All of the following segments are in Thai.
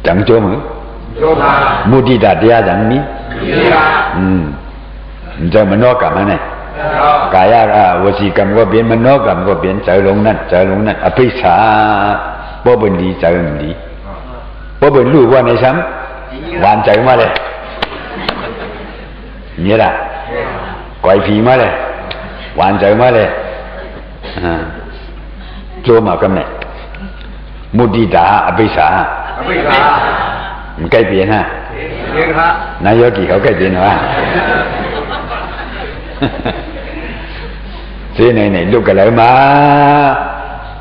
จังโจมมุติตาတရားจังนี้จะมโนกรรมนั่นกายวสีกรรมก็เปลี่ยนมโนกรรมก็เปลี่ยนใจลงนั่นอภิชาบ่เป็นดีใจมันดีบ่เป็นรู้ว่าในซ้ำหวานใจมาเลยนี่ล่ะก่อยผีมาเลยหวานใจมาเลยโจมากำเนี่ยมุติตาอภิชามันใกล้เปลี่ยนฮะนายโยกีเขาใกล้เปลี่ยนวะซื้อไหนลูกกันเลยมา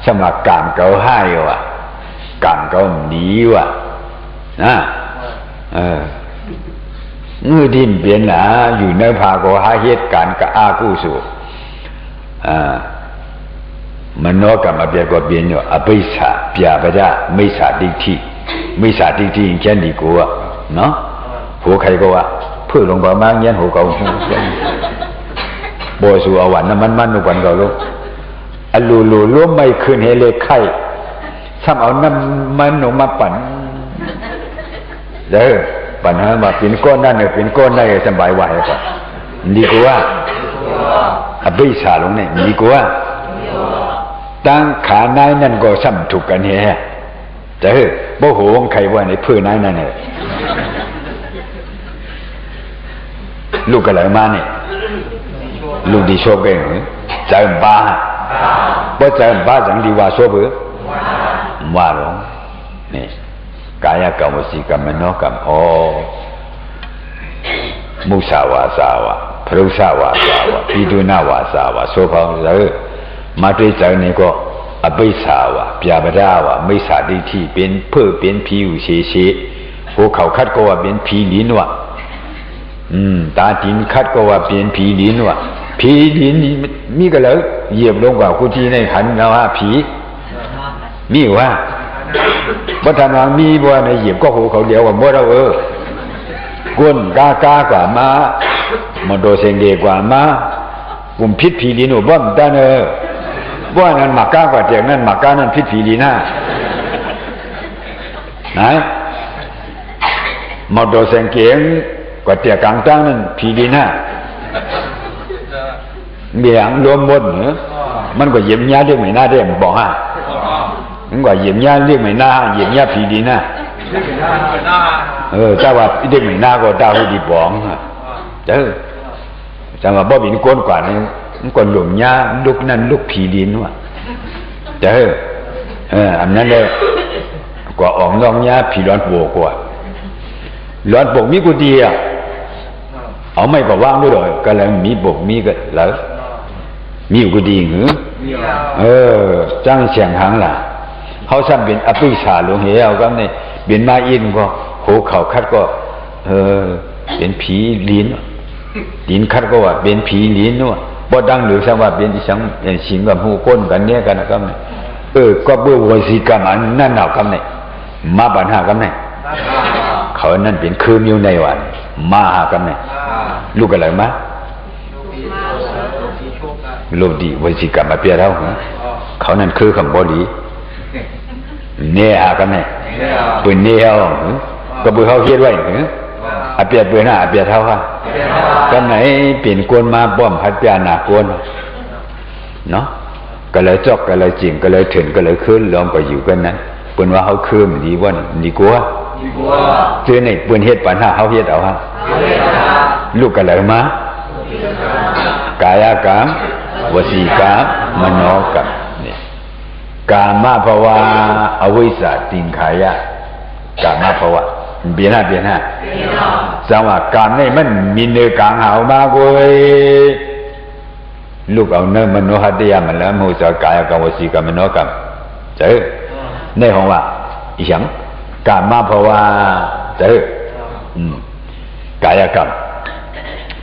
สมัครกามเก่าให้วะกามเก่าหนีวะนะมือดิ้นเปลี่ยนหนาอยู่ในภาโกหาเหตุการณ์กับอากุสุมโนกรรมเปลี่ยนก็เปลี่ยนอยู่อภิชาเปียบจ้าไม่สาดิทิไม่สาดิทิแค่นี้กูอ่ะเนาะหัวใครก็ว่าเพื่อลงประมาณเงี้ยหัวเก่าโบสูอวันน้ำมันนุกันก็รู้อลูล้มไม่ขึ้นเฮเลไข่ซ้ำเอาน้ำมันลงมาปั่นเด้อปั่นให้มาเป็นก้อนนั่นเนี่ยเป็นก้อนได้สบายไหวก่อนดีกว่าอภิชาลงเนี่ยดีกว่าตั้งขานายนั่นก็ซ้ำถูกกันเฮะเด้อโบโหวงใครว่าในเพื่อนายนั่นเนี่ยลูกกันเลยมาเนี่ยลูกดีโชคเองใจบ้าเพราะใจบ้าจังดีว่าโชคเบื่อว่าหรอนี่กายกรรมวสีกรรมมโนกรรมมุสาวาสาวะพรุสาวาสาวะปิดุนาวาสาวะโสภาวะมาด้วยใจนี่ก็อภิสาวะปยาบดาวะไม่สาดิที่เป็นเพื่อเป็นผีอยู่เฉยๆหัวเขาคัดก็ว่าเป็นผีลิ้นวะตาดินคัดก็ว่าเป็นผีลิ้นวะผีลิ้นมีก็เลยเหยียบลงกว่ากุฏิในขันนะว่าผีมีว่าวัฒนธรรมมีบ่ในเหยียบก็หูเขาเดียวว่าบ่เราก้นกากว่ามามันโดเซงเกกว่ามากุมพิษผีลิ้นบ่มตาเนอว่านั้นหมากกากว่าเตียงนั้นหมากกานั้นพิษผีลิ้นไหนมันโดเซงเกงกว่าเตียกลางตั้งนั้นผีลิ้นเบี่ยงรวมบนมันก็เหยียบยาเรียกไม่น่าได้มันบอกมันก็เหยียบยาเรียกไม่น่าเหยียบยาผีดีน่ะเจ้าว่าเรียกไม่น่าก็ดาวดีบ้องเจ้าจะมาบ่บินก้นกว่านี่มันก็หลงยาลุกนั่นลุกผีดินว่ะเจ้าอันนั้นเลยกว่าออกน้องยาผีร้อนโบกว่าร้อนโบกมีกูดีอ่ะเอาไม่ก็ว่างด้วยเลยก็เลยมีบกมีก็แล้วมีอยู่ก็ดีหรือจ้างเสียงหางล่ะเขาซ้ำเป็นอภิชาหลวงเหี่ยวก็เนี่ยเป็นมาอินก็โหเข่าคัดก็เป็นผีลิ้นลิ้นคัดก็ว่าเป็นผีลิ้นนู่นบ่ดังหรือสังว่าเป็นสังสิงกับหูก้นกันเนี่ยกันก็เนี่ยก็เบื่อวสีกรรมอันนั่นหนาวกันเนี่ยมาปัญหากันเนี่ยเขานั่นเป็นคืนอยู่ในวันมาหากันเนี่ยลูกอะไรมาโลดีวสีกรรมมาเปียเราเขานั่นคือคำบดีเนี่ยหากันเนี่ยปืนเนี่ยก็เบื่อเขาเฮ็ดไว้อาเปียเบื่อหน้าอาเปียเท่าค่ะกันไหนเปลี่ยนกวนมาบ่มพัดเปียหนากวนเนาะก็เลยจอกก็เลยจริงก็เลยถึงก็เลยขึ้นลองก็อยู่กันนั้นเปิ้นว่าเขาคืนดีว่าดีกว่าเจอในเปิ้นเฮ็ดปัญหาเขาเฮ็ดเอาฮะลูกกันเลยมากายกรรมวสีกรรมมโนกรรมนี่กามภวาอวิชชาติงขายะกามภวะเปลี่ยนหน้าสังว่ากามนี่มันมีเนื้อกลางหาวมาเว้ยลูกเอาเนื้อมโนหัตถยามันแล้วมูสกายกรรมวสีกรรมมโนกรรมเจอในห้องว่าอีหยังกามภวาเจอกายกรรม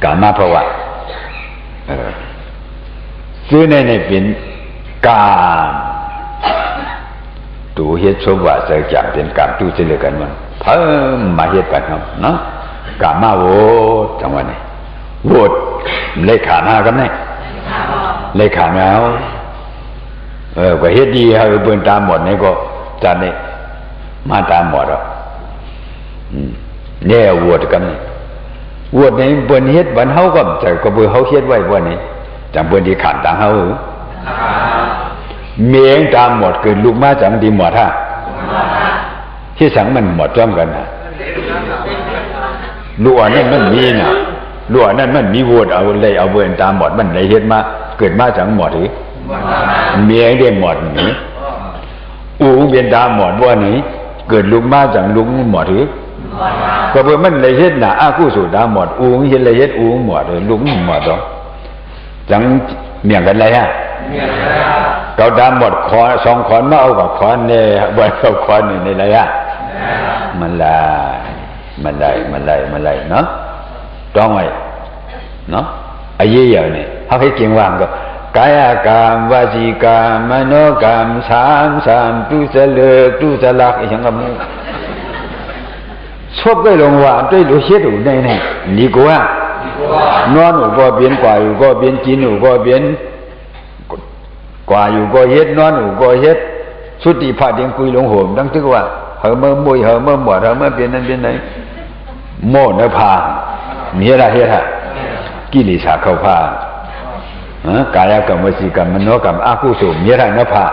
กามภวะซื้อในเป็นกามตูเฮ็ดสมว่าใส่จางเป็นกามตูเจริญกันมันเพิ่มมาเฮ็ดกันเนาะกามมาโวจังหวะนี้โวดเลขามากันไหนเลขาแล้วก็เฮ็ดดีให้เบิ่นตามหมดนี่ก็จันนี่มาตามหมดอ่ะ เนี่ยวัดกันวัดนี้บนเฮ็ดบันเฮาก็ใจก็บ่เฮาเฮ็ดไว้บ่นี่จังเพิ่นที่ขันต่างเฮาเมียงตามหมดเกิดลูกมาจังดีหมดฮะที่สังมันหมดจ้อมกันนะลูกอันนั้นมันมีนะลูกอันนั้นมันมีวัดเอาเลยเอาเบิ่นตามหมดมันได้เฮ็ดมาเกิดมาจังหมดหรือเมียงได้หมดนี่อูเวียนตามหมดบ่นี่เกิดลูกมาจังลุงหมดหรือก็เบิ่มันเลยเฮ็ดน่ะอากุศลตามหมดอูเฮ็ดเลยเฮ็ดอูหมดลุงหมดดอกจังเมียงกันไรฮะเขาดามหมดขอสองขอนมาเอากับขอนเนี่ยวันเอาขอนนี่ไรฮะมันไล่เนาะต้องไว้เนาะไอ้ยี่อย่างนี้เขาให้เก่งว่างก็กายกรรมวจีกรรมมโนกรรมสามตุสเลิกตุสลักอีกอย่างก็มูชอบไปลงว่าด้วยรู้เชื่อดูในนี่นี่กูว่านอนอยู่ก็เปลี่ยนกว่าอยู่ก็เปลี่ยนกินอยู่ก็เปลี่ยนกว่าอยู่ก็เฮ็ดนอนอยู่ก็เฮ็ดสุติภาพยังคุยลงโหมดังทึกว่าเฮาเมื่อมุยเฮาเมื่อหมดเฮาเมื่อเปลี่ยนนั้นเปลี่ยนไหนโม่นภามีอะไรเฮ็ดฮะกิเลสเข้าพากายกรรมวจีกรรมมโนกรรมอกุศลมีอะไรนภา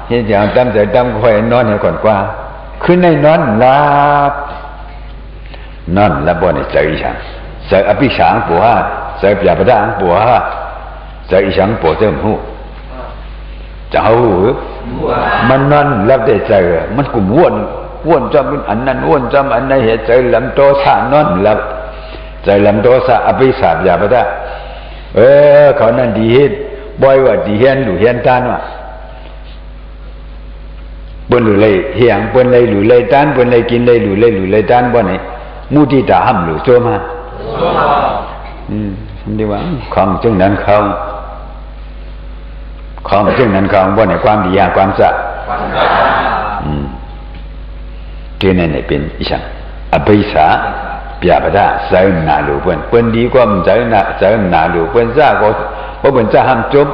เฮ็ดอย่างตั้งใจตั้งค่อยนอนให้ก่อนกว่าขึ้นในนอนหลับบ่ในใจอีฉันใจอภิสังปัวใจปยาปดาปัวใจอีฉันปัวเติมหูจะเอามันนอนหลับได้ใจมันกุ่มวนจำเป็นอันนั้นวนจำอันนั้นเหตุใจลำโตสานอนหลับใจลำโตสะอภิสาปยาปดาเขานั่นดีเฮ็ดบ่อยว่าดีเฮียนหลู่เฮียนตานว่าเปิ้นหลู่เลยเฮียงเปิ้นเลยหลู่เลยตานเปิ้นเลยกินเลยหลู่เลยตานบ่ไหนมุทิตาห้ำหลู่โจมาดีว่าของจึงนั้นเขาจึงนั้นเขาบ่ไหนความดีความสะที่นั่นเนี่ยเป็นอีสังอภิสาปยาปดาใจหนาหลู่เปิ้นดีกว่ามันใจหนาหลู่เปิ้นซ่าก็บ่เปิ้นซ่าห้ำจบ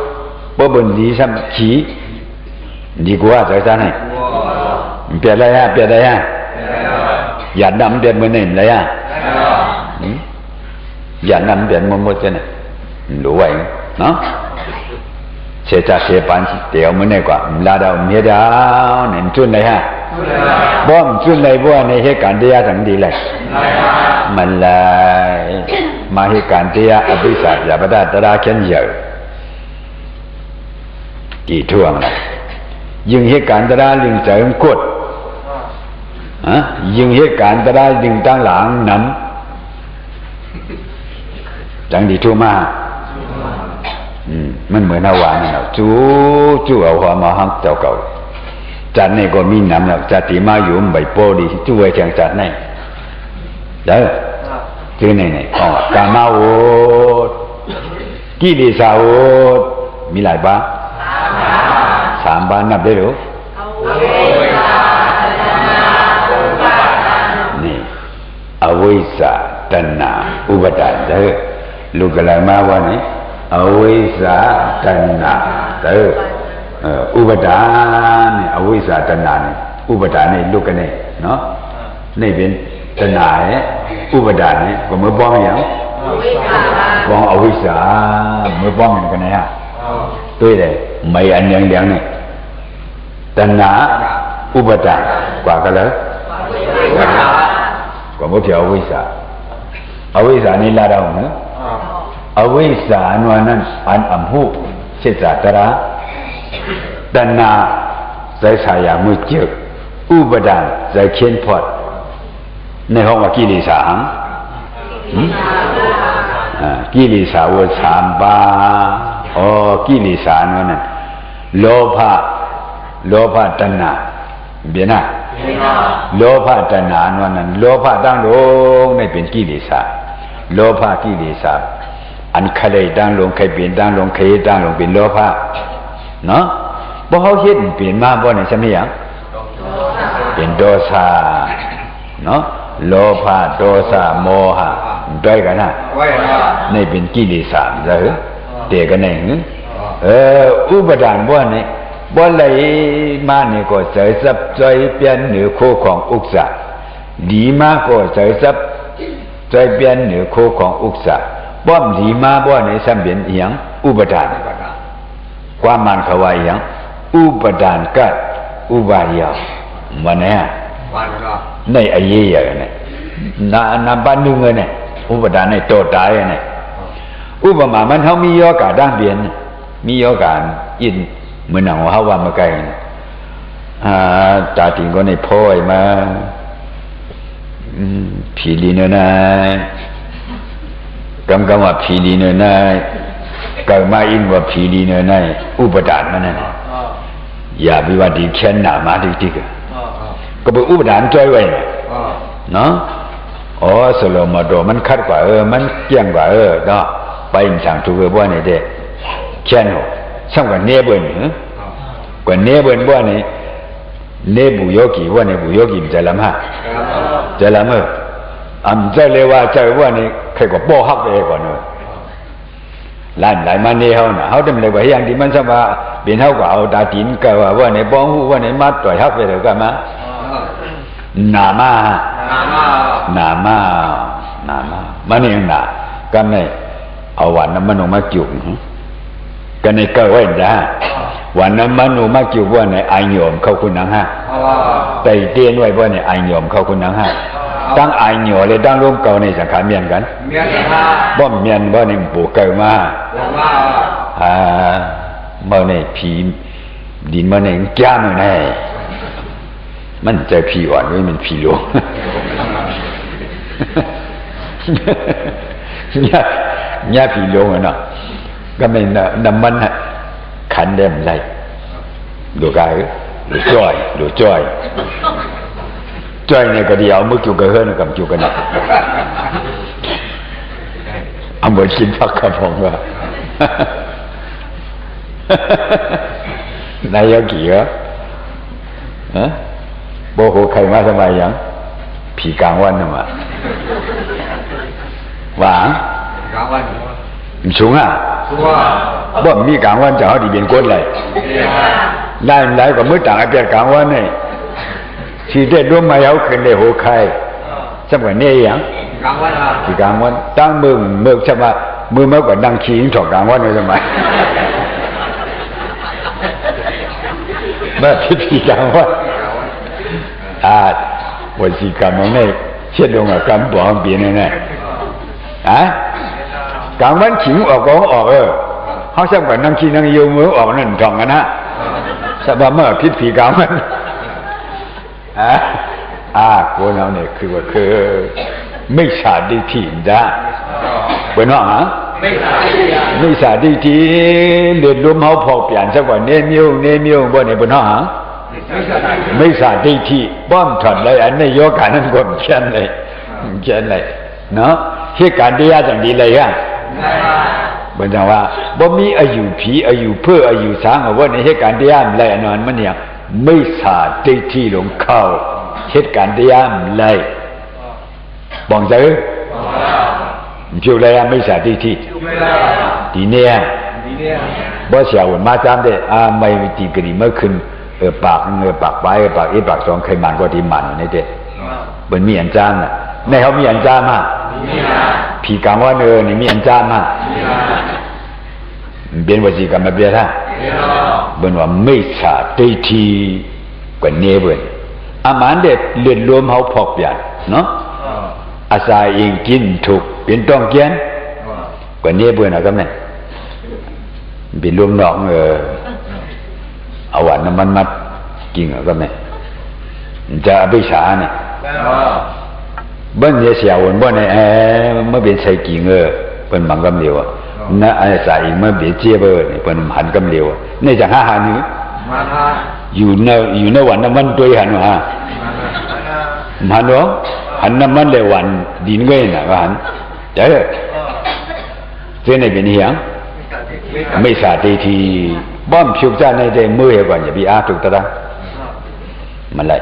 บ่เปิ้นดีซ้ำขี้ดีกว่าใจซ่าให้เปลี่ยนอะไรฮะอย่าดำเปลี่ยนเหมือนนี่เลยฮะอย่านำเปลี่ยนหมดจะเนี่ยรู้ไว้เนาะเสียจ่าเสียปันเดี๋ยวมันเนี่ยกว่าลาดาวเมียดาวเนี่ยจุนเลยฮะบ่มจุนเลยบ่ในเหตุการณ์เดียทั้งดีเลยมันเลยมาเหตุการณ์เดียอภิสาปยาปดาตราเขียนเยอะกี่ท่วงเลยยิงเหตุการณ์ตราลิงเสริมกดยิงเหตุการณ์ตราลิงตั้งหลังน้ำจังดีทั่วมามันเหมือนเอาหวานนี่แหละจู่เอาหัวมาหักเจ้าเก่าจัดนี่ก็มีน้ำแล้วจัดตีมาอยู่ใบโปดีจู่ไว้แข่งจัดนี่เด้อชื่อนี่กามาโวกิเลสาโวมีหลายบ้าง3 บ้านนับได้หรือนี่อวิชชาตัณหาอุปาทานเด้อลูกกลายมาว่านี่อวิชชาตัณหาเด้ออุปาทานนี่อวิชชาตัณหานี่อุปาทานนี่ลูกกันนี่เนาะนี่เป็นตัณหาเนี่ยอุปาทานนี่ก็มือป้องอย่างป้องอวิชชามือป้องกันนี่ฮะด้วยเลยไม่อันเลี้ยงนี่ตัณหาอุปาทานกว่ากันเลยกว่าบ่เที่ยวอวิชชานี่ลาดาวเนาะอวิชชาโน่นนั้นอันอัมหูเสจตระตัณหาใจสายามือเจือกอุปาทานใจเขียนพอดในห้องว่ากิเลสหังกิเลสาว3 บ้ากิเลสาโน่นนั้นโลภะตัณหาเบียนะโลภะตัณหาโน่นนั้นโลภะตั้งลงไม่เป็นกิเลสโลภะกิเลสอันใครตั้งลงใครเปลี่ยนตั้งลงใครตั้งลงเป็นโลภะเนาะบ่เฮาเฮ็ดเปลี่ยนมาบ่นี่ซะมีหยังเป็นโทสะเนาะโลภะโทสะโมหะด้วยกันนะนี่เป็นกิเลสเด้อเตะกันนี่อุปทานบ่นี่บ่ไหลมานี่ก็ใจซับใจเปลี่ยนเหนือคู่ของอุกษะ ดีมาก็ใจซับใจเปลี่ยนเหนือโคของอุกษาป้อมดีมาบ่ในสัมเปลี่ยนอย่างอุปทานความมันเขาว่าอย่างอุปทานกัดอุบายยามันเนี่ยในอเยี่ยเนี่ยนาบ้านนึงเนี่ยอุปทานในโตตายเนี่ยอุปมามันเขามีโยกาด้านเปลี่ยนมีโยกาอินเหมือนหนังเขาว่ามาไกลตาติงก็ในพ่อยมาผีลีเนนายกำกำว่าผีลีเนนายกำมาอินว่าผีลีเนนายอุปทานมันนั่นอย่าไปว่าดีแค่หนามาดีที่ก็เป็นอุปทานจ้อยไว้เนาะอ๋อสโลมาโดมันคัดกว่ามันเกี่ยงกว่าเนาะไปสั่งถูกบ่เนี่ยเด้แค่นั้นสั่งกว่าเนบ่เนี่ยกว่าเนบ่บ่เนี่ยเนบุโยกีว่าเนี่ยบุโยกีจะละมาจะละมั้ยจะเลยว่าจะว่านี่ใครก็ป้อฮักไปก่อนเนาะล้านหลายมาเนี่ยเฮาน่ะเฮาทำเลยว่าอย่างที่มันซะว่าเป็นเฮาก็เอาตาตีนก็ว่าเนี่ยป้องฮู้ว่าเนี่ยมาต่อยฮักไปแล้วก็มานามามันนี่น่ะก็ไม่เอาวันนั้นมันมาจุ่มก็ในก็ไว้จ้าวันนั้นมันมาจุ่มว่าเนี่ยไอโยมเข้าคุณนังฮะไต่เตียนไว้ว่าเนี่ยไอโยมเข้าคุณนังฮะตั้งไอโยเลยตั้งร่วมเก่าในสังขารเมียนกันบ่เมียนบ่ในปู่เกิดมาเมื่อในผีดินเมื่อในจ้าเมื่อในมันใจผีอ่อนไว้มันผีหลวงเนี่ยผีหลวงเนาะก็ไม่น้ำมันขันเดิมไรดูกายดูจ้อยเนี่ยก็เดียวมึกจุกกระเฮือนกับจุกกันนะเอาเหมือนกินผักกระพงว่ะนายกี่เหรอโบโหใครมาทำไมยังผีกลางวันน่ะมาหวานกลางวันสูงอ่ะบ่มีกลางวันจะเอาดีเป็นก้นเลยได้ก็มื้อต่างไอ้เปียกลางวันนี่สิได้ร่วมมาเอาขึ้นได้โหใครสมัยนี้ยังกลางวันที่กลางวันตั้งมือใช่ป่ะมือเมื่อก่อนดังขี้ถอดกลางวันเลยสมัยมาพิธีกลางวันวันที่กลางวันนี่เช่นเดียวกับการบอกเปลี่ยนแน่กลางวันขิงออกก็ออกเขาสมัยนั่งขี้นั่งโยมือออกนั่นทองกันนะสบายเมื่อพิธีกลางวันคนเราเนี่ยคือว่าคือไม่สาดิทีจ้าเป็นว่าไม่สาดิทีเดือดร้อนเขาพอเปลี่ยนสักวันเนมิวบ่เนี่ยเป็นว่าไม่สาดิทีป้อมถอดเลยอันนี้โยกานั่นก็เช่นเลยเนาะเหตุการณ์ที่ยากจังดีเลยเป็นจังว่าบ่มีอายุผีอายุเพื่ออายุสางว่าในเหตุการณ์ที่ยากไรอันนั้นมันเนี่ยไม่สาดิทีลงเข้าเหตุการณ์ที่ยากไรบองใจผิวอะไรไม่สาดิทีดีเนี่ยบ่เสียวมาจำได้ไม่ตีกรีเมื่อคืนปากปากไปปากปากสองใครมันก็ที่มันนี่เด็ดเป็นมีอันจามน่ะในเขามีอันจามากผีกลางว่านี่มีอันจามากเป็นวจีกรรมเบียท่าเป็นว่าไม่สาดิทีกว่าเนี้ยเป็นอามันเด็ดเลือดรวมเขาพอกเปลี่ยนเนาะอาศัยเองกินถูกเป็นต้องเกียนกว่านี้เบื่อหน่อยก็ไม่เป็นรวมหนองเอาหวานน้ำมันมัดกินก็ไม่จะเอาไปฉาเนี่ยบ้านเสียวนบ้านเนี่ยเมื่อเป็นใส่กินเป็นบังกำเดียวนะอาศัยเมื่อเป็นเจี๊ยบเนี่ยเป็นหันกำเดียวนี่จะหานี้อยู่ในวันน้ำมันตัวหันมาหันวะหันน้ำมันเลยวันดินเงินนะหันเจ้าเจ้าในเป็นเหี้ยงไม่สาธิทีบ้อมชุบจ้าในใจมือก่อนอย่าไปถูกตระมันไร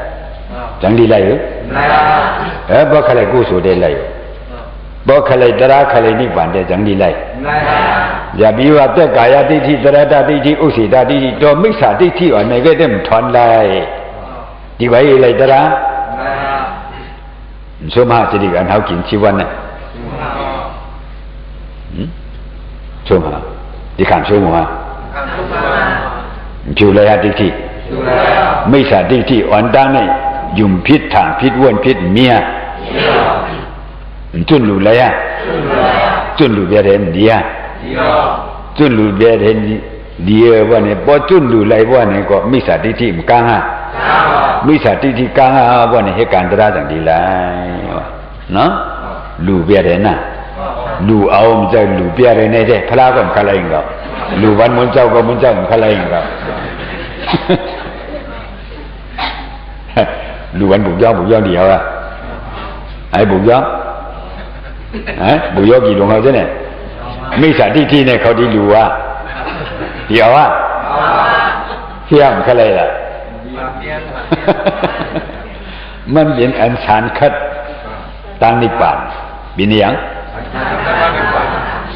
จังดีไรหรือบ่ใครกู้สู่ได้ไรบ่ใครตระใครนิพพานได้จังดีไรอย่าบีว่าแต่กายทิฏฐิตระตทิฏฐิอุสิตทิฏฐิตัวไม่สาธิทีอ่ะในก็ได้มันถอนไรดีไว้ไรตระ ဆိုမှจิตกันเฮากินชีวันน่ะဆိုမှဒီခံဆိုမှผิวเลยอะทิฏฐิไม่สาทิฏฐิอ่อนตั้งเนี่ยยุ่มพิษทางพิษอ้วนพิษเมียจุนหลุเลยอะจุนหลุเบียเรนดีอะจุนหลุเบียเรนดีว่าเนี่ยพอจุนหลุเลยว่าเนี่ยก็ไม่สาทิฏฐิมันกลางฮะไม่สาทิฏฐิกลางฮะว่าเนี่ยเหตุการณ์ตราจังดีเลยเนาะหลุเบียเรนน่ะหลุเอามันจะหลุเบียเรนเนี่ยพระก็มันอะไรอย่างเงี้ยหลุวันมุนเจ้าก็มุนเจ้ามันอะไรอย่างเงี้ยหลุวันบุกย่อเดียวอะไอ้บุกย่อบุกย่อกี่ดวงเขาใช่ไหมไม่สาธิตที่เนี่ยเขาดีหลุอะเดียวอะเที่ยมอะไรล่ะมันเป็นอันสารคัดตั้งนิพพานเป็นอย่าง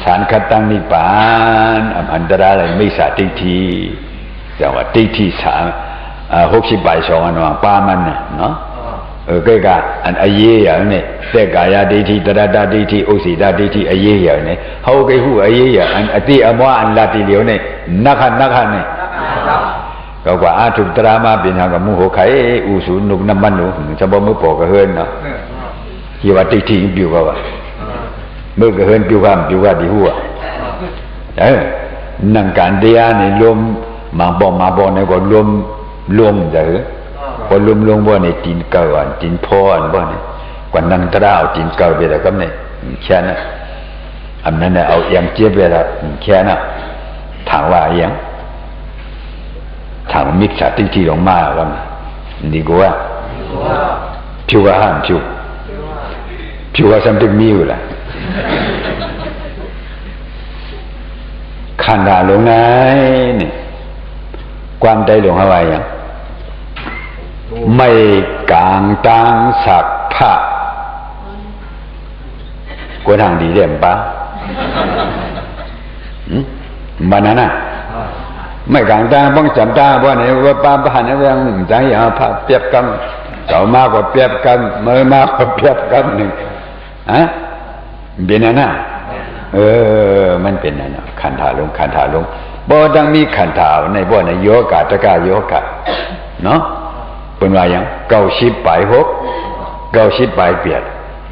สารคัดตั้งนิพพานอันตรายอะไรไม่สาธิตที่แต่ว่าทิฏฐิสาม60 ใบ2อันว่าปามันเนาะก็กะอันอเยอย่างนี้แต่กายทิฏฐิตระดาทิฏฐิอุสิตาทิฏฐิอเยอย่างนี้เฮาก็ฮู้อเยอย่างอันอติอมวอันลาติเหลียวนี่นักนี่ก็ว่าอาทุตรามาเป็นหางกับมุโหไขอุสุนุกน้ำมันหนูจะบ่มือปอกกระเฮินเนาะที่ว่าทิฏฐิปิวก็ว่ามือกระเฮินปิวความปิวว่าดีฮู้นั่งการเดียนี่ลมมาบ่เนี่ยก็ลมจะเหรอพอลมบ่เนี่ยตีนเก่าอันตีนพ่ออันบ่เนี่ยกว่านั่งตราเอาตีนเก่าไปแล้วก็เนี่ยแค่นั้นอันนั้นเนี่ยเอาเอียงเจี๊ยบไปแล้วแค่นั้นถามว่าเอียงถามมิจฉาทิฏฐิลงมาว่าดีกว่าผิวว่าห้ามผิวว่าสัมผัสมีอยู่ล่ะขันธ์หลงไหนนี่ความใจหลงอะไรอย่างไม่กลางต่างสักผ้ากวนทางดีเด่มปะมันนั่นน่ะไม่กลางต่างบ้องจำตาว่าเนี่ยว่าป้าบ้านเนี่ยว่าใจอย่าพาเปรียบกันเก่ามากกว่าเปรียบกันเมื่อมากกว่าเปรียบกันหนึ่งเป็นนั่นน่ะมันเป็นนั่นน่ะขันธ์ลงบ่ดังมีขันธ์ในบ่ในโยกะตะกะโยกะเนาะเป็นว่าอย่าง90 ปลาย6 90 ปลายเปียด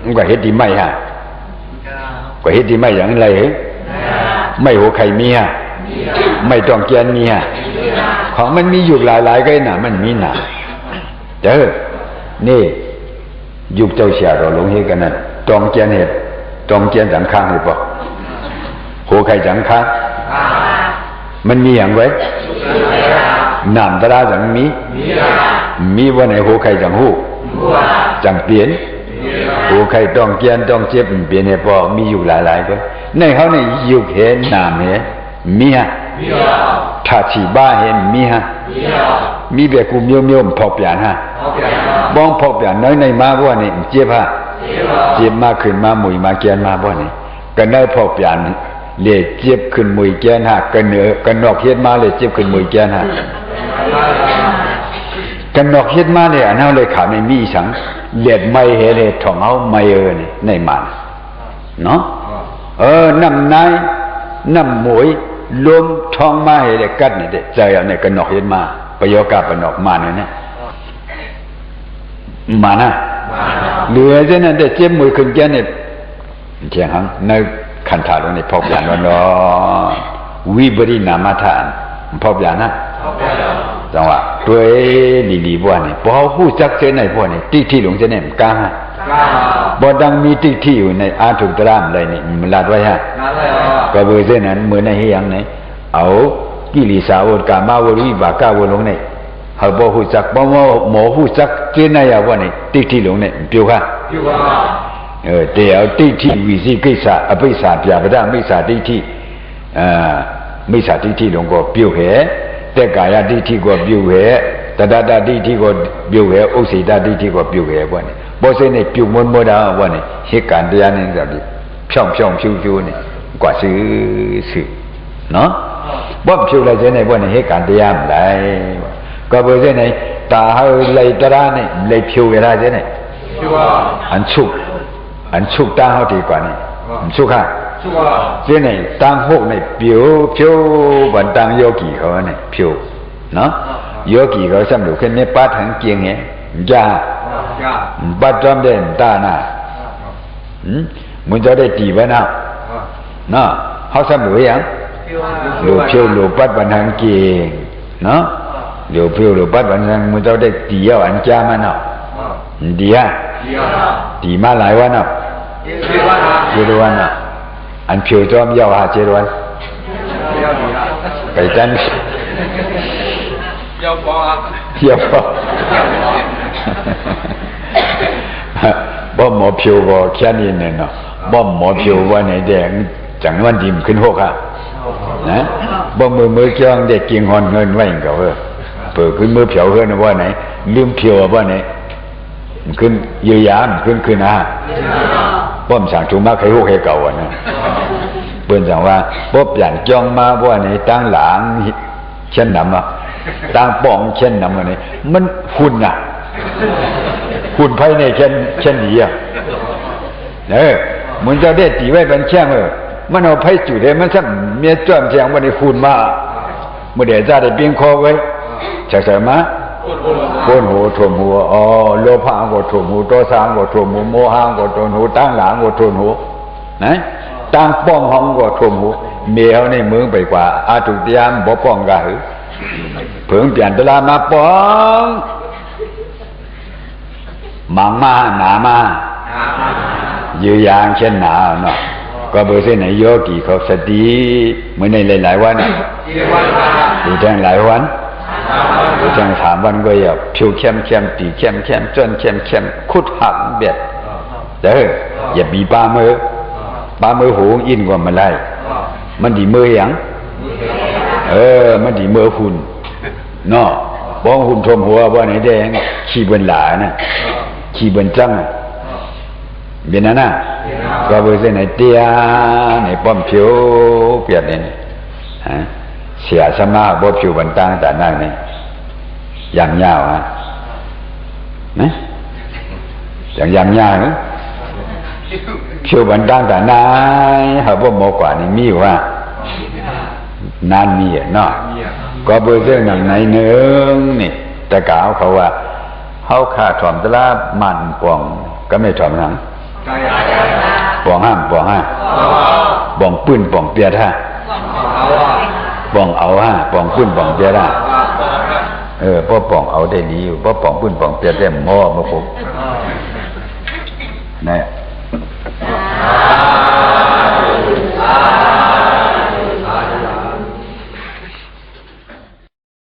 มันก็เฮ็ดดีไม่ฮะก็เฮ็ดดีไม่อย่างไรเหรอไม่หัวไข่มีฮะไม่ต้องเกียนมีฮะของมันมีอยู่หลายๆก็น่ะมันมีน่ะนี่ยุคเจ้าเสียเราหลงเฮ็ดกันนั่นต้องเกียนเฮ็ดต้องเกียนสังขารนี่บ่หัวไข่สังขารมันมีอย่างไว้นามตราจังมีว่าในหัวไข่จังหูจังเปลี่ยนหัวไข่ต้องเกียนต้องเจ็บเปลี่ยนเนี่ยพอมีอยู่หลายๆก็ในเขาเนี่ยยุคเห็นนามเห็นมีฮะถ้าฉีบ้าเห็นมีฮะมีแบบกูเมียวพอเปลี่ยนฮะบ้องพอเปลี่ยนน้อยในมาว่านี่เจ็บฮะเจ็บมาขึ้นมาหมุยมาเกียนมาว่านี่ก็ได้พอเปลี่ยนเลยเจ็บขึ้นมวยแกนหักกันนอกเฮ็ดมาเลยเจ็บขึ้นมวยแกนหักกันนอกเฮ็ดมาเลยอันนั้นเลยขาในมีสังเลียดไม่เฮเลยท่องเอาไม่นี่ในมันเนาะน้ำนายน้ำหมวยลมท้องมาเฮเลยกัดนี่เด้ใจเอาเนี่ยกันนอกเฮ็ดมาประโยกาปนอกมาเนี่ยมานะเหลือเท่านั้นแต่เจ็บมวยขึ้นแกนเนี่ยเที่ยงหังในขันธ์ลงในพบอย่างร้อนวิบริณามธานพบอย่างนะจังหวะตัวดีๆพวกนี้พอผู้จักเจในพวกนี้ทิฏฐิหลงเจในมันกล้าบ่ดังมีทิฏฐิอยู่ในอาทุตรามอะไรนี่มันลาดไว้ฮะก็เบอร์เส้นนั้นเหมือนในเฮียงไหนเอากิเลสาวดกามาวดวิบากาวดลงในเขาบ่ผู้จักบ่หมอผู้จักเจในอ่ะพวกนี้ทิฏฐิหลงในเปียวค่ะเดี๋ยวทิฏฐิวิสิกิสะอภิสาปยาปดามิสาทิฏฐิมิสาทิฏฐิหลงก็ပြုတ်เหแต่กายทิฏฐิก็ပြုတ်เหตถาตทิฏฐิก็ပြုတ်เหဥစိตทิฏฐิก็ပြုတ်เหบ่นี่บ่เส้นนี่ပြုတ်มนดาบ่นี่เหตุการณ์တရားนี่ဆိုပြီးဖြောင်းဖြူนี่กว่าซื้อเนาะบ่ဖြူလိုက်ခြင်းနဲ့บ่นี่เหตุการณ์တရားမလားก็บ่เส้นนี่ตาให้ไล่ตระนี่ไล่ဖြူရခြင်းนี่ อันชุกตาเฮาดีกว่านี่ชุกค่ะ这呢当后呢表文当ယောဂီเขาเนี่ย表เนาะယောဂီเขาสำหรับคนนี้ปัดหันเกียงไงจ้าปัดจอมเด่นตาหน้ามันจะได้ดีไว้นะเนาะเขาสำหรับยังหลูผิวหลูปัดวันหันเกียงเนาะหลูผิวหลูปัดวันหันมันจะได้ดีเอาอันจ้ามันเนาะดีฮะดีมาหลายวันเนาะเจ็ดวันเนาะอันผิวจอมยาวหาเจ็ดวันไปจันยาวพอบ่หมอผิวบ่แค่นี้เนี่ยเนาะบ่หมอผิวว่าไหนแดงจังวันดิมขึ้น6อ่ะนะบ่มือเจ้าเด็กกินหอนเงินไว้ก็เเปิดขึ้นมือเผียวเฮือนว่าไหนลืมผิวว่าไหนมันขึ้นเยียวยามันขึ้นนะป้อมสั่งจุมาใคร6ให้เก่าอ่ะนะเปิ้นสั่งว่าบ่เปลี่ยนจ้องมาว่าไหนตั้งหลังเช่นนำอ่ะตั้งป้องเช่นนำอันนี้มันหุ่นน่ะหุ่นภายในเช่นนี้อ่ะมันจะได้ตีไว้เป็นแช่งมันเอาไผจุได้มันซ้ํเมียจ้อมแจงว่านี่หุ่นมาเมื่อเดี๋ยวจะได้เปียงคอไว้จักๆมาโกนหูท่วมหัวอ๋อโลภะก็ท่วมหูโทสะก็ท่วมหูโมหะก็ท่วมหูตั้งหลังก็ท่วมหูนะตั้งป้องห้องก็ท่วมหูเมียในเมืองไปกว่าอาตุติยามบ่ป้องกะหือเพิ่งเปลี่ยนตลาดมาป้องมังมาหนามายือยางเช่นหนาเนาะก็เบอร์เส้นไหนโยกีเขาสติเหมือนในหลายๆวันอยู่แทงหลายวันอยู่แทง3 วันก็อย่าผิวเข้มตีเข้มจนเข้มคุดหักเบ็ดอย่าบีปลามือหูอินกว่ามันไรมันดีมือหยังมันดีมือหุ่นเนาะบ้องหุ่นทมหัวว่าไหนแดงขี้บนหลานะขี้บนจังเป็นนั่นน่ะก็เบอร์เส้นไหนเตี้ยไหนป้อมผิวเปียกเนี่ยฮะเสียสมาบ่ผิวบนตั้งแต่นั่นนี่อย่างยาวฮะนะอย่างยาวนะผิวบนตั้งแต่นายหาบ่หมอกว่านี่มีว่านานมีเนาะก็เบอร์เส้นไหนนึงนี่แต่กล่าวเขาว่าเฮาขาดถ่อมตลาดมันป่องก็ไม่ถ่อมหนังป่องห้ามป่องปื้นป่องเปียท่าป่องเอาป่องปื้นป่องเปียท่าเพราะป่องเอาได้ดีอยู่เพราะป่องปื้นป่องเปียได้หม้อมาปุ๊บเนี่ย